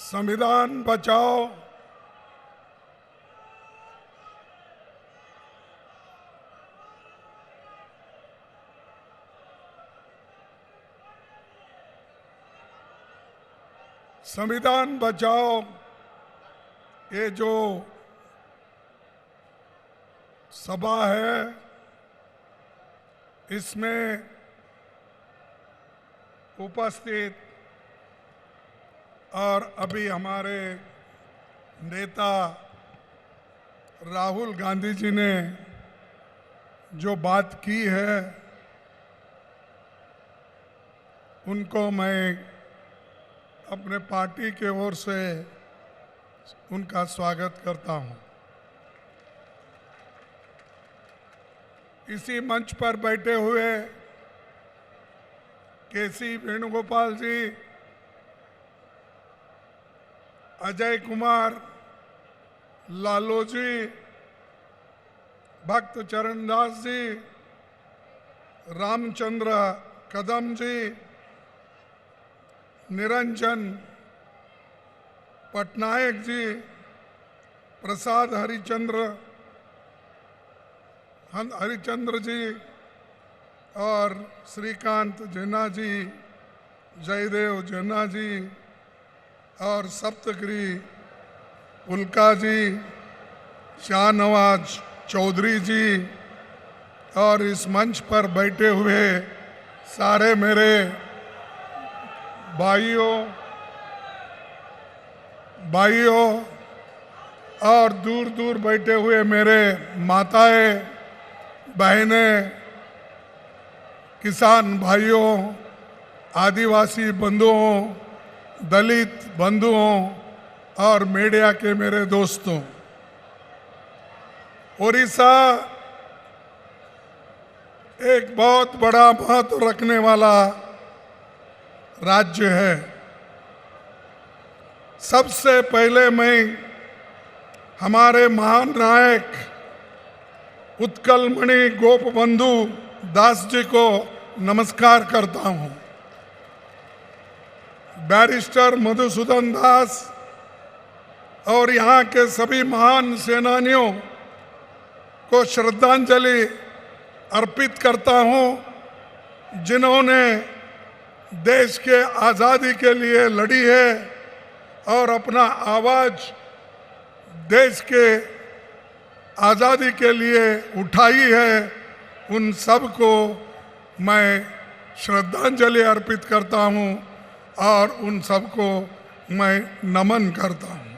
संविधान बचाओ, संविधान बचाओ। ये जो सभा है, इसमें उपस्थित और अभी हमारे नेता राहुल गांधी जी ने जो बात की है, उनको मैं अपने पार्टी के ओर से उनका स्वागत करता हूं। इसी मंच पर बैठे हुए केसी वेणुगोपाल जी, अजय कुमार, लालू जी, भक्त चरणदास जी, रामचंद्र कदम जी, निरंजन पटनायक जी, प्रसाद हरिचंद्र जी और श्रीकांत जेना जी, जयदेव जेना जी और सप्तगिरी उल्का जी, शाहनवाज चौधरी जी और इस मंच पर बैठे हुए सारे मेरे भाइयों और दूर दूर बैठे हुए मेरे माताएं, बहनें, किसान भाइयों, आदिवासी बंधुओं, दलित बंधुओं और मीडिया के मेरे दोस्तों, ओडिशा एक बहुत बड़ा महत्व रखने वाला राज्य है। सबसे पहले मैं हमारे महान नायक उत्कलमणि गोपबंधु दास जी को नमस्कार करता हूं। बैरिस्टर मधुसूदन दास और यहाँ के सभी महान सेनानियों को श्रद्धांजलि अर्पित करता हूं, जिन्होंने देश के आज़ादी के लिए लड़ी है और अपना आवाज़ देश के आज़ादी के लिए उठाई है। उन सब को मैं श्रद्धांजलि अर्पित करता हूं और उन सब को मैं नमन करता हूं।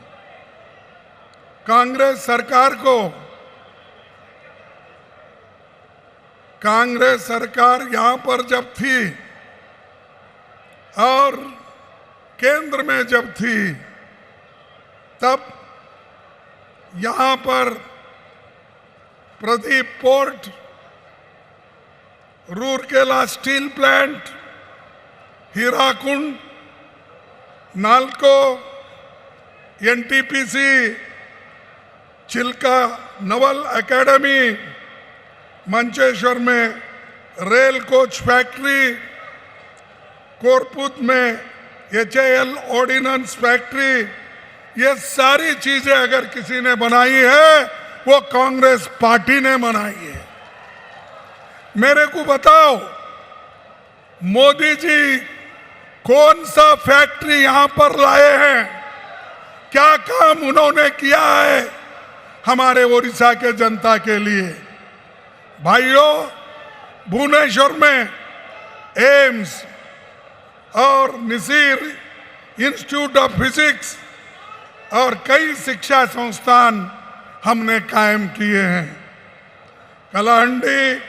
कांग्रेस सरकार यहाँ पर जब थी और केंद्र में जब थी, तब यहाँ पर Paradip port, Rourkela steel plant, Hirakud, NALCO, NTPC, Chilka naval academy, Mancheswar में रेल कोच फैक्ट्री, कोरपुत में HAL ऑर्डिनेंस फैक्ट्री, ये सारी चीजें अगर किसी ने बनाई है वो कांग्रेस पार्टी ने बनाई है। मेरे को बताओ, मोदी जी कौन सा फैक्ट्री यहां पर लाए हैं? क्या काम उन्होंने किया है हमारे ओडिशा के जनता के लिए? भाइयों, भुवनेश्वर में एम्स और निसीर इंस्टीट्यूट ऑफ फिजिक्स और कई शिक्षा संस्थान हमने कायम किए हैं। कलाहंडी,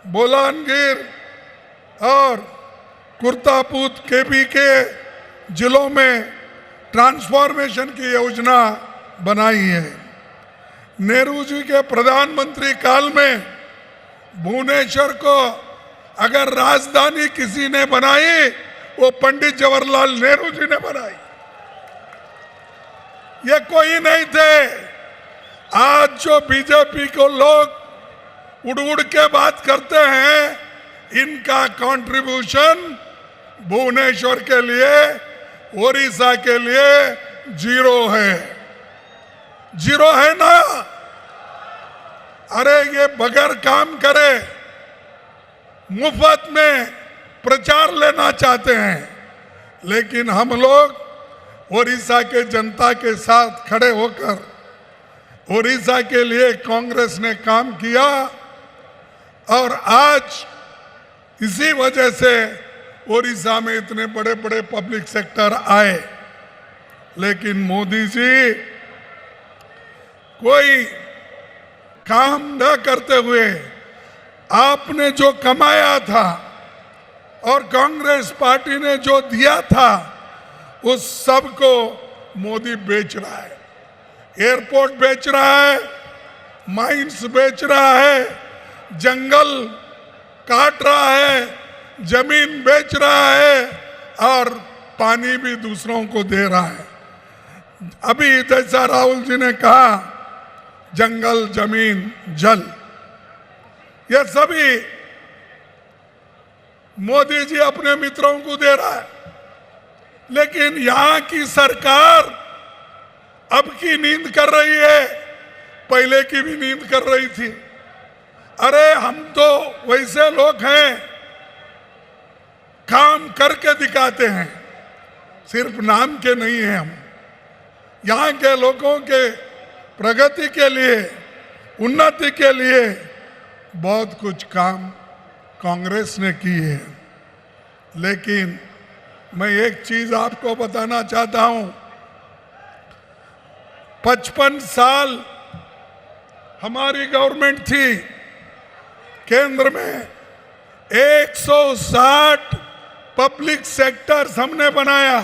बोलानगिर और कुर्तापूत केपी के जिलों में ट्रांसफॉर्मेशन की योजना बनाई है। नेहरू जी के प्रधानमंत्री काल में भुवनेश्वर को अगर राजधानी किसी ने बनाई, वो पंडित जवाहरलाल नेहरू जी ने बनाई। ये कोई नहीं थे। आज जो बीजेपी को लोग उड़ उड़ के बात करते हैं, इनका कंट्रीब्यूशन भुवनेश्वर के लिए, ओडिशा के लिए जीरो है। जीरो है ना? अरे ये बगैर काम करे मुफ्त में प्रचार लेना चाहते हैं, लेकिन हम लोग ओडिशा के जनता के साथ खड़े होकर ओडिशा के लिए कांग्रेस ने काम किया और आज इसी वजह से ओडिशा में इतने बड़े बड़े पब्लिक सेक्टर आए। लेकिन मोदी जी कोई काम न करते हुए आपने जो कमाया था और कांग्रेस पार्टी ने जो दिया था उस सब को मोदी बेच रहा है। एयरपोर्ट बेच रहा है, माइंस बेच रहा है, जंगल काट रहा है, जमीन बेच रहा है और पानी भी दूसरों को दे रहा है। अभी जैसा राहुल जी ने कहा, जंगल, जमीन, जल, ये सभी मोदी जी अपने मित्रों को दे रहा है। लेकिन यहां की सरकार अब की नींद कर रही है, पहले की भी नींद कर रही थी। अरे हम तो वैसे लोग हैं, काम करके दिखाते हैं, सिर्फ नाम के नहीं हैं हम। यहाँ के लोगों के प्रगति के लिए, उन्नति के लिए बहुत कुछ काम कांग्रेस ने की है। लेकिन मैं एक चीज आपको बताना चाहता हूं, 55 साल हमारी गवर्नमेंट थी, केंद्र में 160 पब्लिक सेक्टर्स हमने बनाया।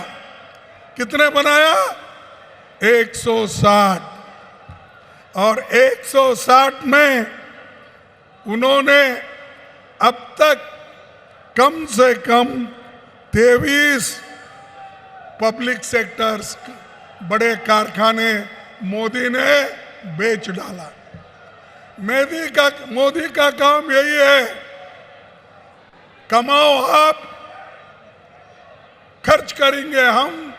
कितने बनाया? 160। और 160 में उन्होंने अब तक कम से कम 23 पब्लिक सेक्टर्स, बड़े कारखाने मोदी ने बेच डाला। मोदी का काम यही है, कमाओ आप, खर्च करेंगे हम,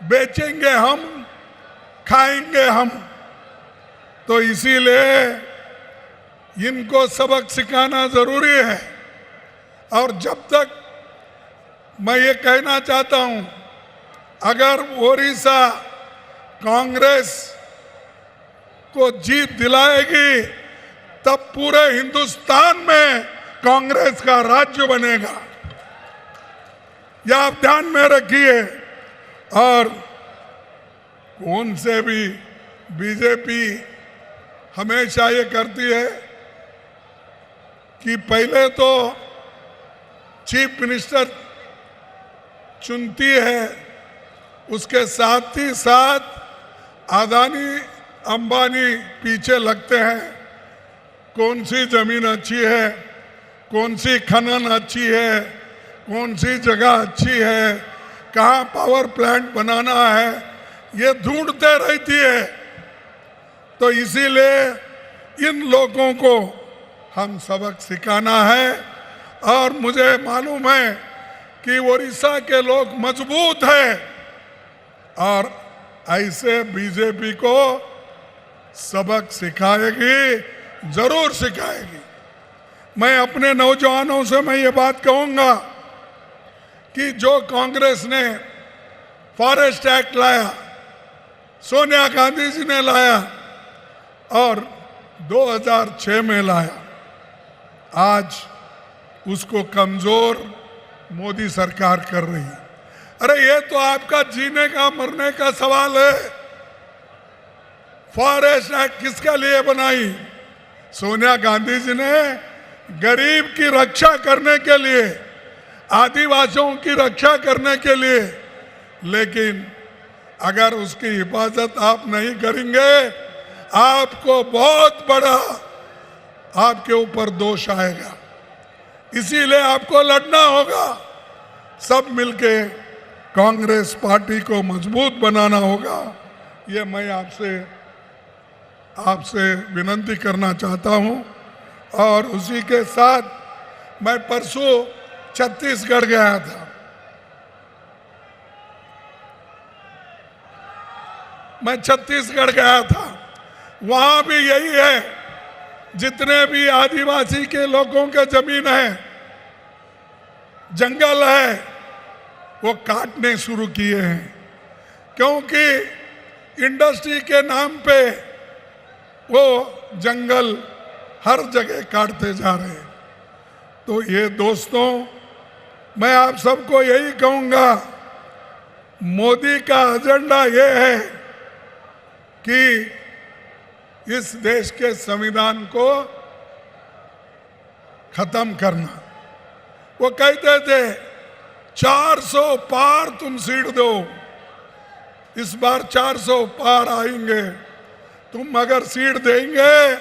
बेचेंगे हम, खाएंगे हम। तो इसीलिए इनको सबक सिखाना जरूरी है। और जब तक मैं ये कहना चाहता हूं, अगर ओडिशा कांग्रेस को जीत दिलाएगी तब पूरे हिंदुस्तान में कांग्रेस का राज्य बनेगा, यह आप ध्यान में रखिए। और कौन से भी बीजेपी हमेशा ये करती है कि पहले तो चीफ मिनिस्टर चुनती है, उसके साथ ही साथ अदानी अंबानी पीछे लगते हैं। कौन सी जमीन अच्छी है, कौन सी खनन अच्छी है, कौन सी जगह अच्छी है, कहाँ पावर प्लांट बनाना है, ये ढूंढते रहती है। तो इसीलिए इन लोगों को हम सबक सिखाना है। और मुझे मालूम है कि ओडिशा के लोग मजबूत हैं और ऐसे बीजेपी को सबक सिखाएगी, जरूर सिखाएगी। मैं अपने नौजवानों से मैं ये बात कहूंगा कि जो कांग्रेस ने फॉरेस्ट एक्ट लाया, सोनिया गांधी जी ने लाया और 2006 में लाया, आज उसको कमजोर मोदी सरकार कर रही है। अरे ये तो आपका जीने का मरने का सवाल है। फॉरेस्ट एक्ट किसके लिए बनाई? सोनिया गांधी जी ने गरीब की रक्षा करने के लिए, आदिवासियों की रक्षा करने के लिए। लेकिन अगर उसकी हिफाजत आप नहीं करेंगे, आपको बहुत बड़ा आपके ऊपर दोष आएगा। इसीलिए आपको लड़ना होगा, सब मिलके कांग्रेस पार्टी को मजबूत बनाना होगा। ये मैं आपसे विनती करना चाहता हूं। और उसी के साथ मैं परसों छत्तीसगढ़ गया था। मैं छत्तीसगढ़ गया था, वहां भी यही है, जितने भी आदिवासी के लोगों के जमीन है, जंगल है, वो काटने शुरू किए हैं, क्योंकि इंडस्ट्री के नाम पे वो जंगल हर जगह काटते जा रहे हैं। तो ये दोस्तों, मैं आप सबको यही कहूंगा, मोदी का एजेंडा ये है कि इस देश के संविधान को खत्म करना। वो कहते थे 400 पार तुम सीट दो, इस बार 400 पार आएंगे, तुम अगर सीट देंगे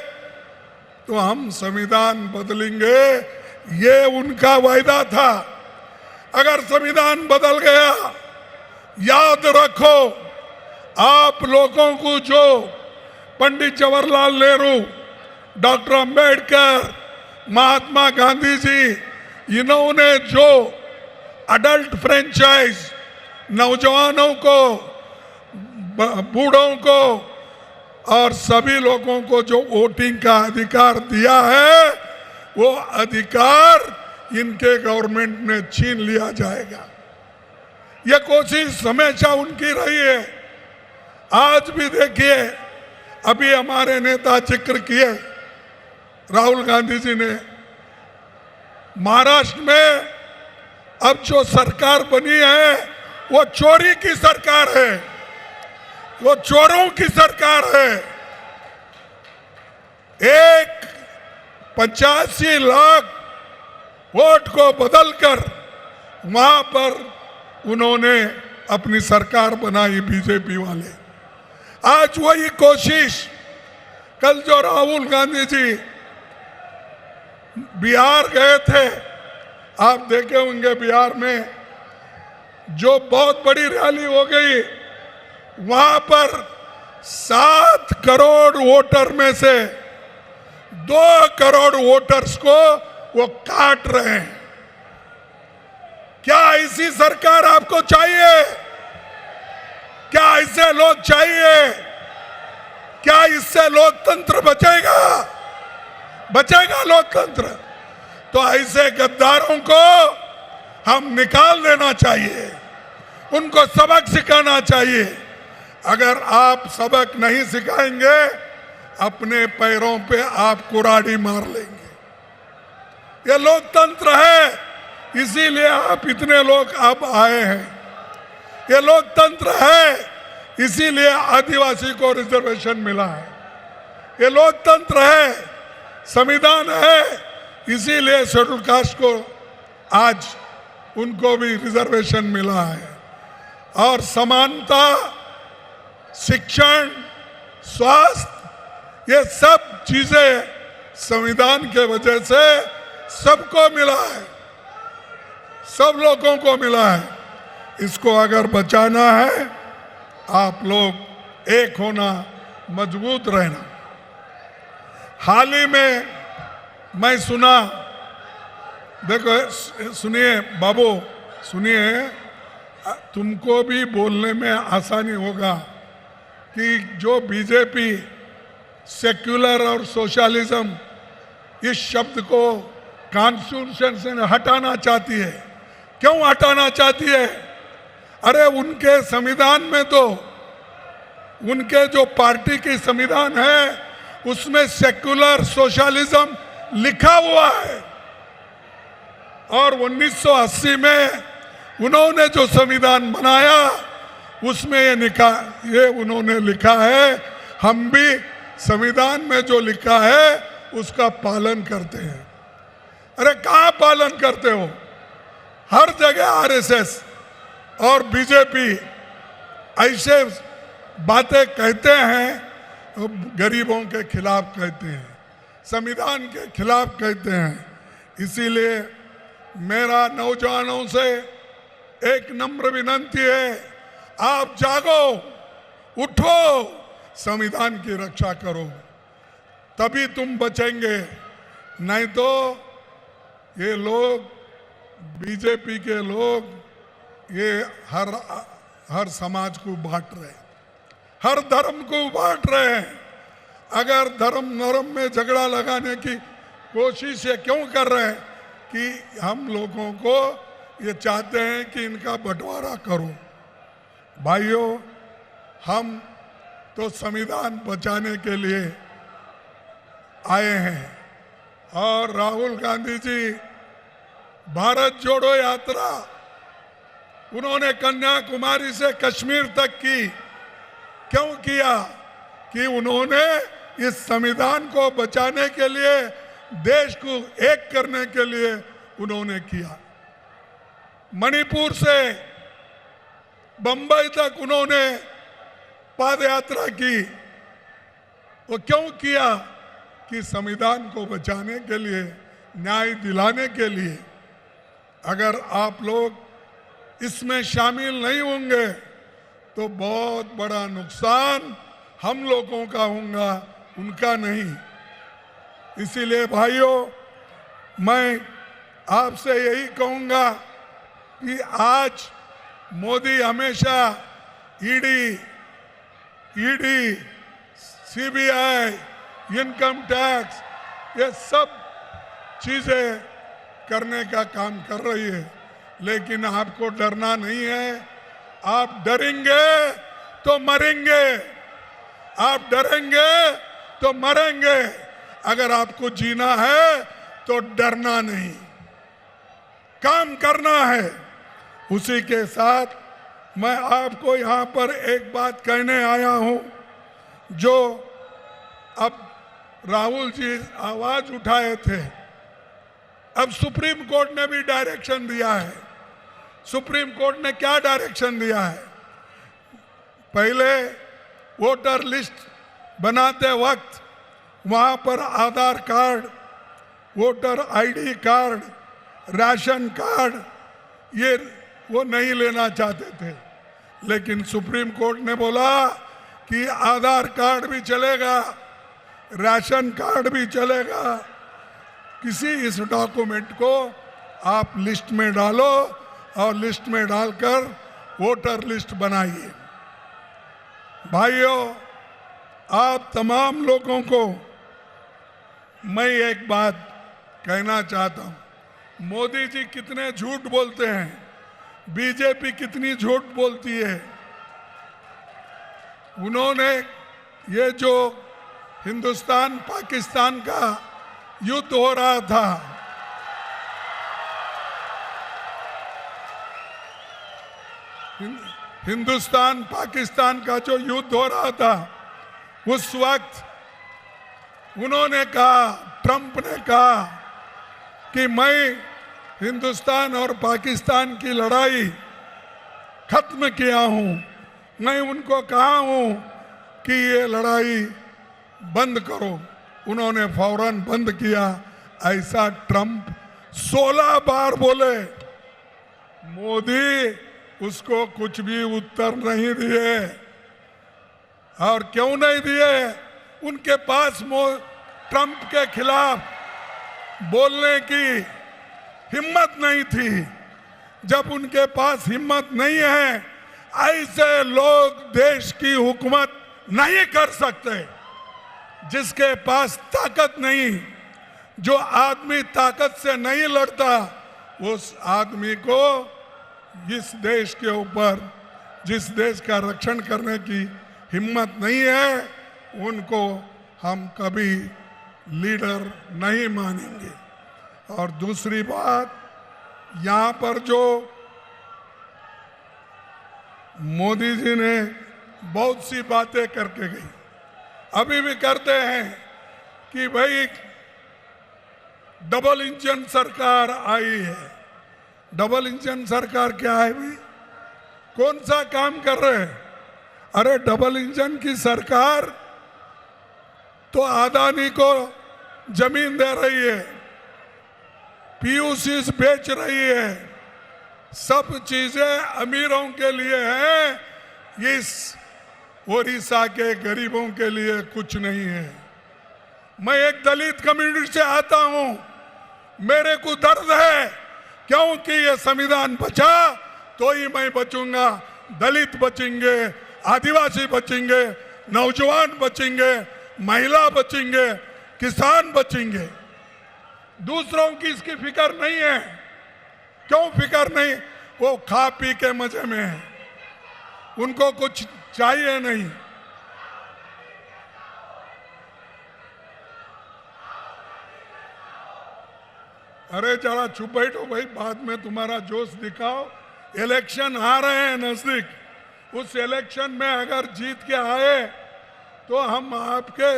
तो हम संविधान बदलेंगे, ये उनका वायदा था। अगर संविधान बदल गया, याद रखो, आप लोगों को जो पंडित जवाहरलाल नेहरू, डॉक्टर अंबेडकर, महात्मा गांधी जी, इन्होंने जो अडल्ट फ्रेंचाइज, नौजवानों को, बूढ़ों को और सभी लोगों को जो वोटिंग का अधिकार दिया है, वो अधिकार इनके गवर्नमेंट में छीन लिया जाएगा। ये कोशिश हमेशा उनकी रही है। आज भी देखिए, अभी हमारे नेता जिक्र किए, राहुल गांधी जी ने, महाराष्ट्र में अब जो सरकार बनी है वो चोरी की सरकार है, वो चोरों की सरकार है। 85 लाख वोट को बदलकर वहां पर उन्होंने अपनी सरकार बनाई बीजेपी वाले। आज वही कोशिश, कल जो राहुल गांधी जी बिहार गए थे, आप देखे होंगे बिहार में जो बहुत बड़ी रैली हो गई, वहां पर 7 करोड़ वोटर में से 2 करोड़ वोटर्स को वो काट रहे हैं। क्या ऐसी सरकार आपको चाहिए? क्या ऐसे लोग चाहिए? क्या इससे लोकतंत्र बचेगा? बचेगा लोकतंत्र? तो ऐसे गद्दारों को हम निकाल देना चाहिए, उनको सबक सिखाना चाहिए। अगर आप सबक नहीं सिखाएंगे, अपने पैरों पे आप कुराड़ी मार लेंगे। ये लोकतंत्र है, इसीलिए आप इतने लोग अब आए हैं। ये लोकतंत्र है, इसीलिए आदिवासी को रिजर्वेशन मिला है। ये लोकतंत्र है, संविधान है, इसीलिए शेड्यूल कास्ट को आज उनको भी रिजर्वेशन मिला है। और समानता, शिक्षण, स्वास्थ्य, ये सब चीजें संविधान के वजह से सबको मिला है, सब लोगों को मिला है। इसको अगर बचाना है, आप लोग एक होना, मजबूत रहना। हाल ही में मैं सुना, देखो सुनिए बाबू, सुनिए, तुमको भी बोलने में आसानी होगा कि जो बीजेपी सेक्युलर और सोशलिज्म इस शब्द को कॉन्स्टिट्यूशन से हटाना चाहती है। क्यों हटाना चाहती है? अरे उनके संविधान में तो, उनके जो पार्टी की संविधान है उसमें सेक्युलर सोशलिज्म लिखा हुआ है। और 1980 में उन्होंने जो संविधान बनाया उसमें ये उन्होंने लिखा है, हम भी संविधान में जो लिखा है उसका पालन करते हैं। अरे कहाँ पालन करते हो? हर जगह आरएसएस और बीजेपी ऐसे बातें कहते हैं, गरीबों के खिलाफ कहते हैं, संविधान के खिलाफ कहते हैं। इसीलिए मेरा नौजवानों से एक नम्र विनती है, आप जागो, उठो, संविधान की रक्षा करो, तभी तुम बचेंगे। नहीं तो ये लोग बीजेपी के लोग ये हर समाज को बांट रहे हैं, हर धर्म को बांट रहे हैं। अगर धर्म में झगड़ा लगाने की कोशिश ये क्यों कर रहे हैं कि हम लोगों को ये चाहते हैं कि इनका बंटवारा करो। भाइयों, हम तो संविधान बचाने के लिए आए हैं और राहुल गांधी जी भारत जोड़ो यात्रा उन्होंने कन्याकुमारी से कश्मीर तक की। क्यों किया? कि उन्होंने इस संविधान को बचाने के लिए, देश को एक करने के लिए उन्होंने किया। मणिपुर से बंबई तक उन्होंने पद यात्रा की। वो क्यों किया? कि संविधान को बचाने के लिए, न्याय दिलाने के लिए। अगर आप लोग इसमें शामिल नहीं होंगे तो बहुत बड़ा नुकसान हम लोगों का होगा, उनका नहीं। इसीलिए भाइयों, मैं आपसे यही कहूंगा कि आज मोदी हमेशा ईडी, सीबीआई, इनकम टैक्स, ये सब चीजें करने का काम कर रही है, लेकिन आपको डरना नहीं है। आप डरेंगे तो मरेंगे, आप डरेंगे तो मरेंगे। अगर आपको जीना है तो डरना नहीं, काम करना है। उसी के साथ मैं आपको यहाँ पर एक बात कहने आया हूँ, जो अब राहुल जी आवाज उठाए थे, अब सुप्रीम कोर्ट ने भी डायरेक्शन दिया है। सुप्रीम कोर्ट ने क्या डायरेक्शन दिया है? पहले वोटर लिस्ट बनाते वक्त वहां पर Aadhaar card, voter ID card, ration card ये वो नहीं लेना चाहते थे, लेकिन सुप्रीम कोर्ट ने बोला कि आधार कार्ड भी चलेगा, राशन कार्ड भी चलेगा। किसी इस डॉक्यूमेंट को आप लिस्ट में डालो और लिस्ट में डालकर वोटर लिस्ट बनाइए। भाइयों, आप तमाम लोगों को मैं एक बात कहना चाहता हूं। मोदी जी कितने झूठ बोलते हैं, बीजेपी कितनी झूठ बोलती है। उन्होंने ये जो हिंदुस्तान पाकिस्तान का युद्ध हो रहा था, हिंदुस्तान पाकिस्तान का जो युद्ध हो रहा था, उस वक्त उन्होंने कहा, ट्रंप ने कहा कि मैं हिंदुस्तान और पाकिस्तान की लड़ाई खत्म किया हूं। मैं उनको कहा हूं कि ये लड़ाई बंद करो, उन्होंने फौरन बंद किया। ऐसा ट्रंप 16 बार बोले, मोदी उसको कुछ भी उत्तर नहीं दिए। और क्यों नहीं दिए? उनके पास ट्रंप के खिलाफ बोलने की हिम्मत नहीं थी। जब उनके पास हिम्मत नहीं है, ऐसे लोग देश की हुकूमत नहीं कर सकते। जिसके पास ताकत नहीं, जो आदमी ताकत से नहीं लड़ता, उस आदमी को इस देश के ऊपर, जिस देश का रक्षण करने की हिम्मत नहीं है, उनको हम कभी लीडर नहीं मानेंगे। और दूसरी बात, यहाँ पर जो मोदी जी ने बहुत सी बातें करके गई, अभी भी करते हैं कि भाई डबल इंजन सरकार आई है। डबल इंजन सरकार क्या है भाई? कौन सा काम कर रहे हैं? अरे डबल इंजन की सरकार तो अदानी को जमीन दे रही है, पीयूसी बेच रही है, सब चीजें अमीरों के लिए हैं, इस ओडिशा के गरीबों के लिए कुछ नहीं है। मैं एक दलित कम्युनिटी से आता हूं, मेरे को दर्द है, क्योंकि ये संविधान बचा तो ही मैं बचूंगा। दलित बचेंगे, आदिवासी बचेंगे, नौजवान बचेंगे, महिला बचेंगे, किसान बचेंगे। दूसरों की इसकी फिक्र नहीं है। क्यों फिक्र नहीं? वो खा पी के मजे में है, उनको कुछ चाहिए नहीं। अरे जरा चुप बैठो भाई, बाद में तुम्हारा जोश दिखाओ। इलेक्शन आ रहे हैं नजदीक, उस इलेक्शन में अगर जीत के आए तो हम आपके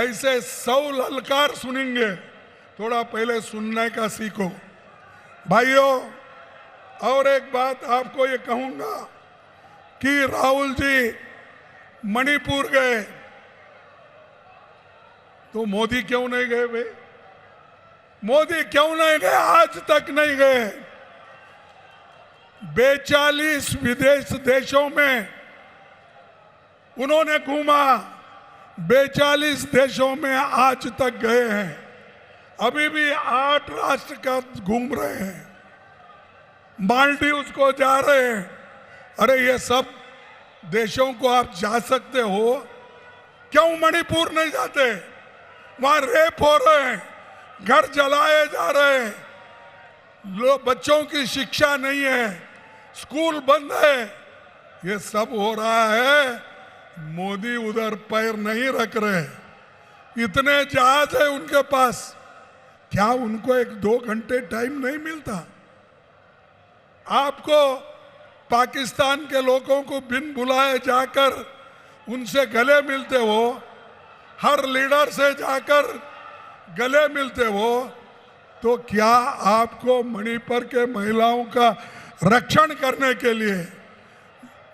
ऐसे 100 ललकार सुनेंगे। थोड़ा पहले सुनने का सीखो भाइयों। और एक बात आपको ये कहूंगा कि राहुल जी मणिपुर गए तो मोदी क्यों नहीं गए भाई? मोदी क्यों नहीं गए? आज तक नहीं गए। 42 विदेश देशों में उन्होंने घूमा, 42 देशों में आज तक गए हैं। अभी भी 8 राष्ट्र का घूम रहे हैं, मालदीव्स को जा रहे हैं। अरे ये सब देशों को आप जा सकते हो, क्यों मणिपुर नहीं जाते? वहां रेप हो रहे हैं, घर जलाए जा रहे हैं, बच्चों की शिक्षा नहीं है, स्कूल बंद है। ये सब हो रहा है, मोदी उधर पैर नहीं रख रहे। इतने जहाज है उनके पास, क्या उनको 1-2 घंटे टाइम नहीं मिलता? आपको पाकिस्तान के लोगों को बिन बुलाए जाकर उनसे गले मिलते हो, हर लीडर से जाकर गले मिलते हो, तो क्या आपको मणिपुर के महिलाओं का रक्षण करने के लिए,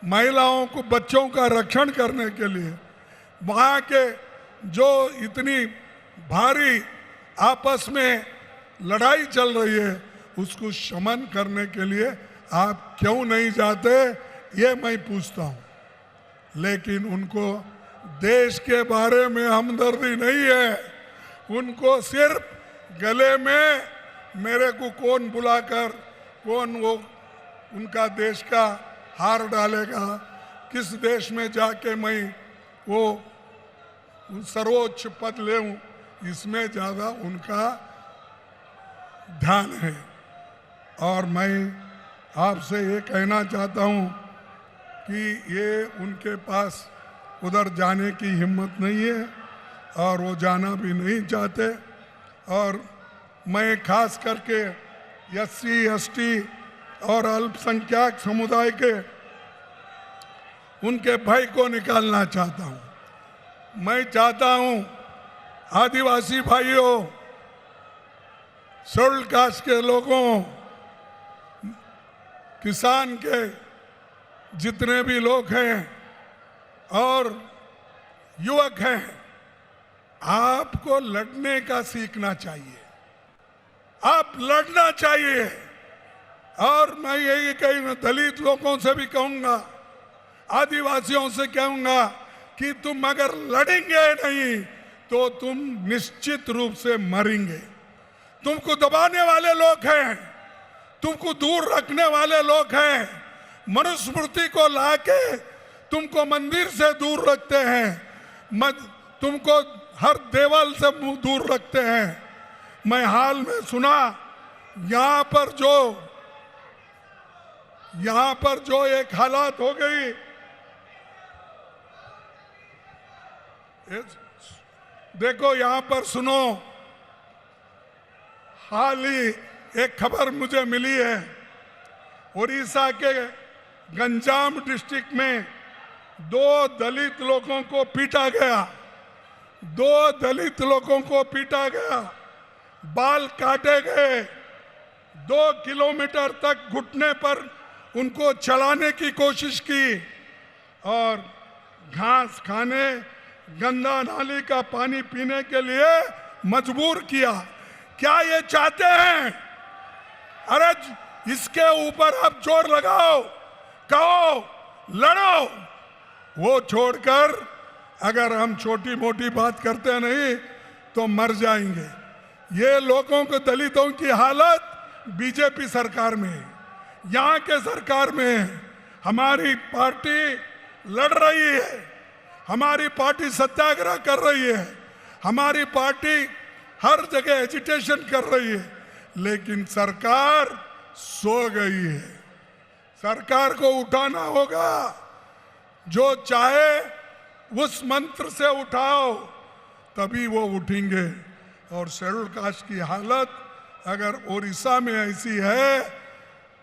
महिलाओं को, बच्चों का रक्षण करने के लिए, वहाँ के जो इतनी भारी आपस में लड़ाई चल रही है उसको शमन करने के लिए आप क्यों नहीं जाते? ये मैं पूछता हूँ। लेकिन उनको देश के बारे में हमदर्दी नहीं है, उनको सिर्फ गले में मेरे को कौन बुलाकर कौन वो उनका देश का हार डालेगा, किस देश में जाके मैं वो सर्वोच्च पद लेऊं, इसमें ज़्यादा उनका ध्यान है। और मैं आपसे ये कहना चाहता हूँ कि ये उनके पास उधर जाने की हिम्मत नहीं है और वो जाना भी नहीं चाहते। और मैं खास करके SC ST और अल्पसंख्यक समुदाय के उनके भय को निकालना चाहता हूँ। मैं चाहता हूँ आदिवासी भाइयों, शेड्यूल्ड कास्ट के लोगों, किसान के जितने भी लोग हैं और युवक हैं, आपको लड़ने का सीखना चाहिए। आप लड़ना चाहिए। और मैं यही कहीं दलित लोगों से भी कहूंगा, आदिवासियों से कहूंगा कि तुम अगर लड़ेंगे नहीं तो तुम निश्चित रूप से मरेंगे। तुमको दबाने वाले लोग हैं, तुमको दूर रखने वाले लोग हैं, मनुस्मृति को लाके तुमको मंदिर से दूर रखते हैं, तुमको हर देवल से दूर रखते हैं। मैं हाल में सुना यहाँ पर जो एक हालात हो गई, देखो यहाँ पर सुनो, हाल ही एक खबर मुझे मिली है, उड़ीसा के गंजाम डिस्ट्रिक्ट में 2 दलित लोगों को पीटा गया। 2 दलित लोगों को पीटा गया, बाल काटे गए, 2 किलोमीटर तक घुटने पर उनको चलाने की कोशिश की और घास खाने, गंदा नाली का पानी पीने के लिए मजबूर किया। क्या ये चाहते हैं? अरे इसके ऊपर आप जोर लगाओ, कहो, लड़ो। वो छोड़कर अगर हम छोटी मोटी बात करते नहीं तो मर जाएंगे। ये लोगों को, दलितों की हालत बीजेपी सरकार में है, यहाँ के सरकार में है। हमारी पार्टी लड़ रही है, हमारी पार्टी सत्याग्रह कर रही है, हमारी पार्टी हर जगह एजिटेशन कर रही है, लेकिन सरकार सो गई है। सरकार को उठाना होगा, जो चाहे उस मंत्र से उठाओ, तभी वो उठेंगे। और शेड्यूल कास्ट की हालत अगर उड़ीसा में ऐसी है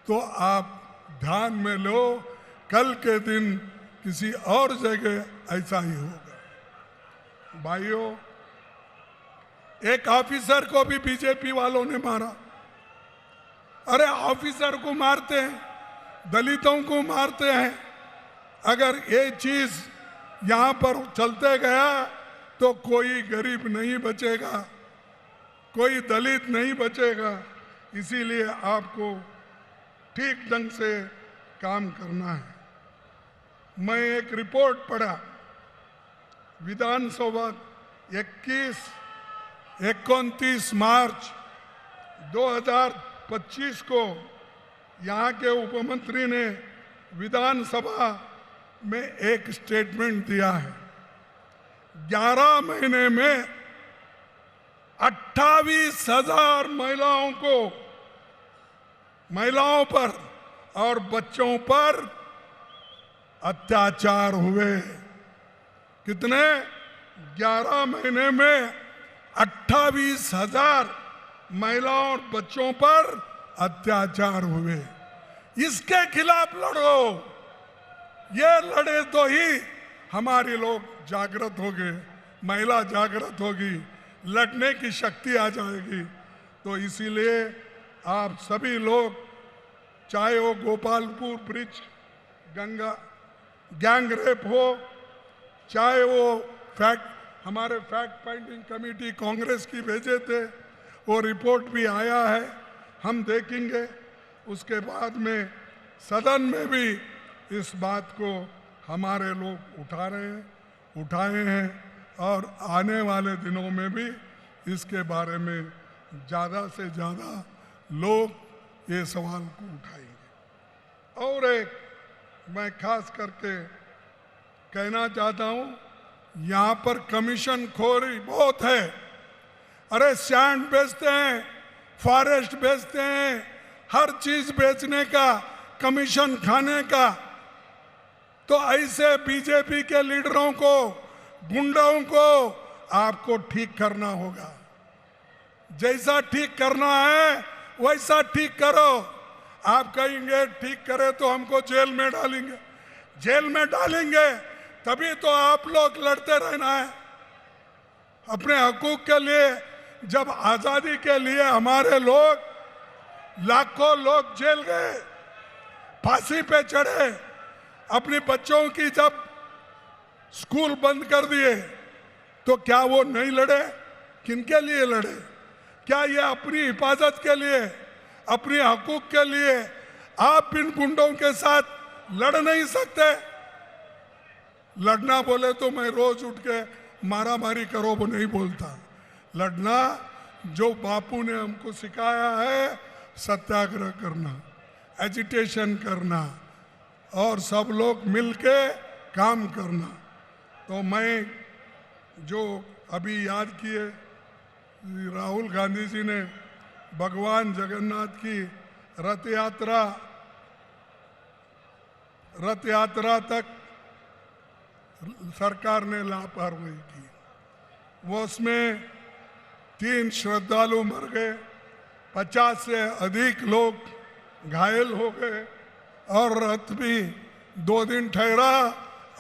तो आप ध्यान में लो, कल के दिन किसी और जगह ऐसा ही होगा। भाइयों, एक ऑफिसर को भी बीजेपी वालों ने मारा। अरे ऑफिसर को मारते हैं, दलितों को मारते हैं। अगर ये चीज यहाँ पर चलते गया तो कोई गरीब नहीं बचेगा, कोई दलित नहीं बचेगा। इसीलिए आपको ठीक ढंग से काम करना है। मैं एक रिपोर्ट पढ़ा, विधानसभा 29 मार्च 2025 को यहाँ के उपमंत्री ने विधानसभा में एक स्टेटमेंट दिया है। 11 महीने में 28,000 महिलाओं पर और बच्चों पर अत्याचार हुए। कितने? 11 महीने में 28,000 महिलाओं और बच्चों पर अत्याचार हुए। इसके खिलाफ लड़ो। ये लड़े तो ही हमारे लोग जागृत होंगे, महिला जागृत होगी, लड़ने की शक्ति आ जाएगी। तो इसीलिए आप सभी लोग, चाहे वो Gopalpur bridge Ganga gang rape हो, चाहे वो हमारे फैक्ट फाइंडिंग कमेटी कांग्रेस की भेजे थे, वो रिपोर्ट भी आया है, हम देखेंगे। उसके बाद में सदन में भी इस बात को हमारे लोग उठाए हैं और आने वाले दिनों में भी इसके बारे में ज़्यादा से ज़्यादा लोग ये सवाल को उठाएंगे। और एक मैं खास करके कहना चाहता हूँ, यहाँ पर कमीशन खोरी बहुत है। अरे सैंड बेचते हैं, फॉरेस्ट बेचते हैं, हर चीज बेचने का, कमीशन खाने का। तो ऐसे बीजेपी के लीडरों को, गुंडों को आपको ठीक करना होगा। जैसा ठीक करना है वैसा ठीक करो। आप कहेंगे ठीक करे तो हमको जेल में डालेंगे, जेल में डालेंगे तभी तो आप लोग लड़ते रहना है अपने हकूक के लिए। जब आजादी के लिए हमारे लोग, लाखों लोग जेल गए, फांसी पे चढ़े, अपने बच्चों की जब स्कूल बंद कर दिए, तो क्या वो नहीं लड़े? किनके लिए लड़े? क्या ये अपनी हिफाजत के लिए, अपने हकूक के लिए आप इन गुंडों के साथ लड़ नहीं सकते? लड़ना बोले तो मैं रोज उठ के मारा मारी करो वो नहीं बोलता। लड़ना जो बापू ने हमको सिखाया है, सत्याग्रह करना, एजिटेशन करना और सब लोग मिलके काम करना। तो मैं जो अभी याद किए, राहुल गांधी जी ने भगवान जगन्नाथ की रथ यात्रा तक सरकार ने लापरवाही की। वो उसमें 3 श्रद्धालु मर गए, 50 से अधिक लोग घायल हो गए और रथ भी 2 दिन ठहरा।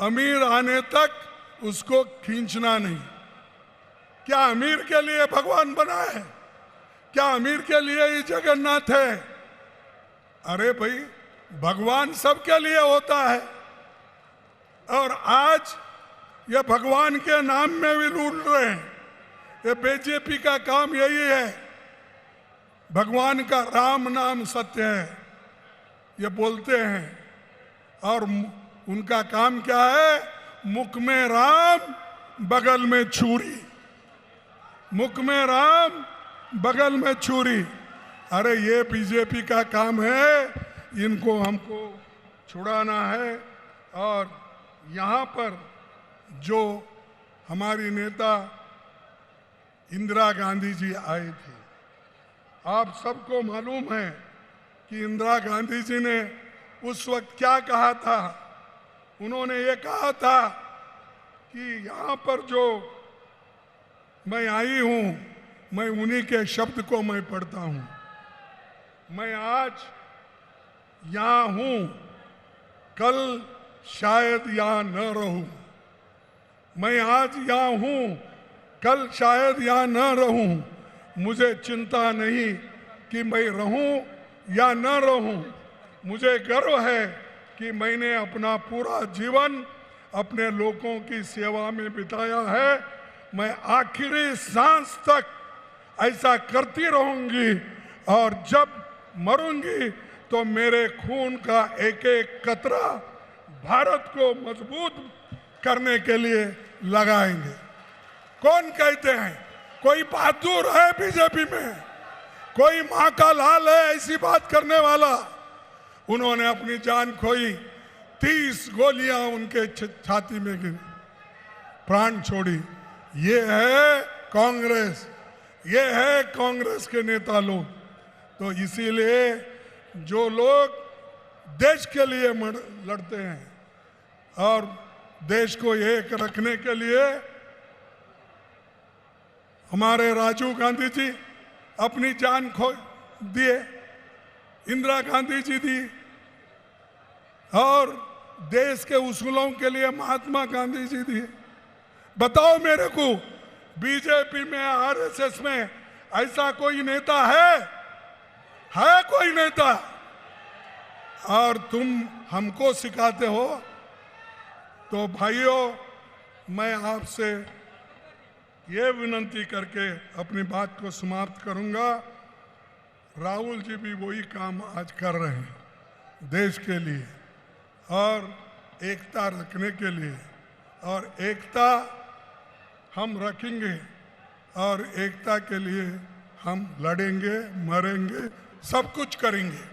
अमीर आने तक उसको खींचना नहीं। क्या अमीर के लिए भगवान बना है? क्या अमीर के लिए ही जगन्नाथ है? अरे भाई, भगवान सबके लिए होता है। और आज ये भगवान के नाम में भी लूट रहे हैं। ये बीजेपी का काम यही है। भगवान का राम नाम सत्य है ये बोलते हैं, और उनका काम क्या है? मुख में राम, बगल में छुरी। मुख में राम, बगल में छुरी। अरे ये बीजेपी का काम है, इनको हमको छुड़ाना है। और यहाँ पर जो हमारी नेता इंदिरा गांधी जी आई थी, आप सबको मालूम है कि इंदिरा गांधी जी ने उस वक्त क्या कहा था। उन्होंने ये कहा था कि यहाँ पर जो मैं आई हूँ, मैं उन्हीं के शब्द को मैं पढ़ता हूँ। मैं आज यहाँ हूँ, कल शायद यहाँ न रहूँ। मैं आज यहाँ हूँ, कल शायद यहाँ न रहूँ। मुझे चिंता नहीं कि मैं रहूँ या न रहूँ। मुझे गर्व है कि मैंने अपना पूरा जीवन अपने लोगों की सेवा में बिताया है। मैं आखिरी सांस तक ऐसा करती रहूंगी और जब मरूंगी तो मेरे खून का एक एक कतरा भारत को मजबूत करने के लिए लगाएंगे। कौन कहते हैं? कोई बहादुर है बीजेपी में? कोई माँ का लाल है ऐसी बात करने वाला? उन्होंने अपनी जान खोई, 30 गोलियां उनके छाती में गिरी, प्राण छोड़ी। ये है कांग्रेस, ये है कांग्रेस के नेता लोग। तो इसीलिए जो लोग देश के लिए लड़ते हैं और देश को एक रखने के लिए, हमारे राजीव गांधी जी अपनी जान खो दिए, इंदिरा गांधी जी दी, और देश के उसूलों के लिए महात्मा गांधी जी दिए। बताओ मेरे को, बीजेपी में, आरएसएस में ऐसा कोई नेता है कोई नेता? और तुम हमको सिखाते हो। तो भाइयों, मैं आपसे ये विनंती करके अपनी बात को समाप्त करूंगा। राहुल जी भी वही काम आज कर रहे हैं देश के लिए और एकता रखने के लिए, और एकता हम रखेंगे और एकता के लिए हम लड़ेंगे, मरेंगे, सब कुछ करेंगे।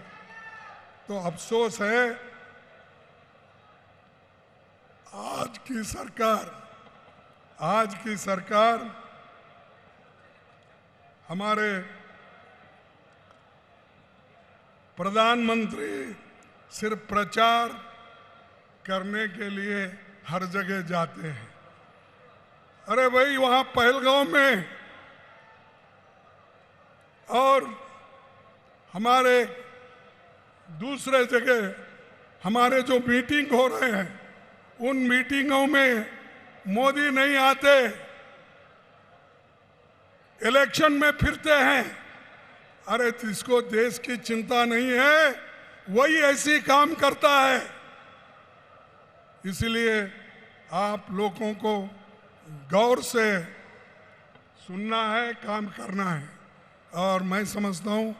तो अफसोस है आज की सरकार हमारे प्रधानमंत्री सिर्फ प्रचार करने के लिए हर जगह जाते हैं। अरे भाई, वहां पहलगांव में और हमारे दूसरे जगह हमारे जो मीटिंग हो रहे हैं, उन मीटिंगों में मोदी नहीं आते, इलेक्शन में फिरते हैं। अरे जिसको देश की चिंता नहीं है वही ऐसी काम करता है। इसलिए आप लोगों को गौर से सुनना है, काम करना है। और मैं समझता हूं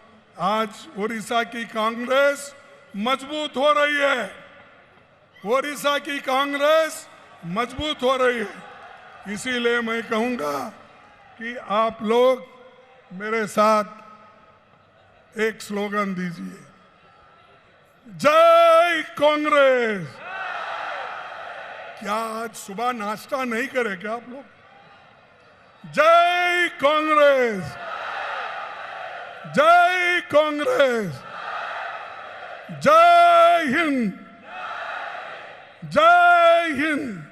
आज ओडिशा की कांग्रेस मजबूत हो रही है, ओडिशा की कांग्रेस मजबूत हो रही है। इसीलिए मैं कहूंगा कि आप लोग मेरे साथ एक स्लोगन दीजिए, जय कांग्रेस। क्या आज सुबह नाश्ता नहीं करे क्या आप लोग? जय कांग्रेस, जय कांग्रेस, जय हिंद, जय हिंद।